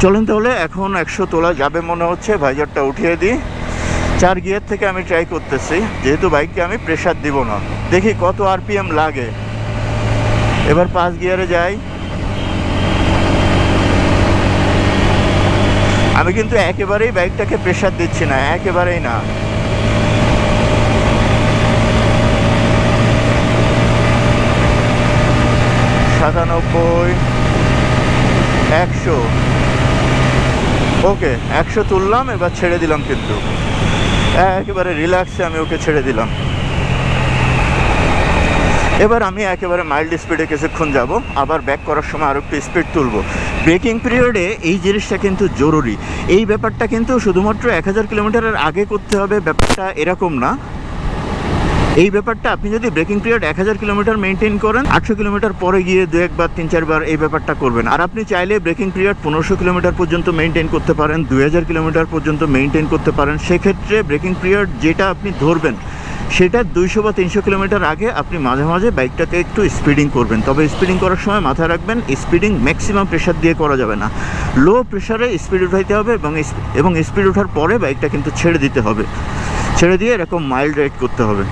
চলেন তাহলে এখন 100 তোলা যাবে মনে হচ্ছে, ভাইজারটা উঠিয়ে দিই। 4 গিয়ার থেকে আমি ট্রাই করতেছি, যেহেতু বাইককে আমি প্রেশার দিব না, দেখি কত আরপিএম লাগে। এবার 5 গিয়ারে যাই। আমি কিন্তু একেবারেই বাইকটাকে প্রেশার দিচ্ছি না, একেবারেই না। সাতানব্বই, 100, ওকে 100 তুললাম, এবার ছেড়ে দিলাম, কিন্তু একেবারে রিল্যাক্সে আমি ওকে ছেড়ে দিলাম। এবার আমি একেবারে মাইল্ড স্পিডে কিছুক্ষণ যাব, আবার ব্যাক করার সময় আরও একটু স্পিড তুলবো। ব্রেকিং পিরিয়ডে এই জিনিসটা কিন্তু জরুরি। এই ব্যাপারটা কিন্তু শুধুমাত্র 1000 কিলোমিটারের আগে করতে হবে, ব্যাপারটা এরকম না। এই ব্যাপারটা আপনি যদি ব্রেকিং পিরিয়ড 1000 কিলোমিটার মেনটেন করেন, 800 কিলোমিটার পরে গিয়ে 2-1 বার 3-4 বার এই ব্যাপারটা করবেন। আর আপনি চাইলে ব্রেকিং পিরিয়ড 1500 কিলোমিটার পর্যন্ত মেনটেন করতে পারেন, 2000 কিলোমিটার পর্যন্ত মেনটেন করতে পারেন। সেক্ষেত্রে ব্রেকিং পিরিয়ড যেটা আপনি ধরবেন সেটা 200 বা 300 কিলোমিটার আগে আপনি মাঝে মাঝে বাইকটাকে একটু স্পিডিং করবেন। তবে স্পিডিং করার সময় মাথায় রাখবেন, স্পিডিং ম্যাক্সিমাম প্রেশার দিয়ে করা যাবে না। লো প্রেশারে স্পিড উঠাইতে হবে, এবং স্পিড ওঠার পরে বাইকটা কিন্তু ছেড়ে দিতে হবে, ছেড়ে দিয়ে এরকম মাইল্ড রাইড করতে হবে।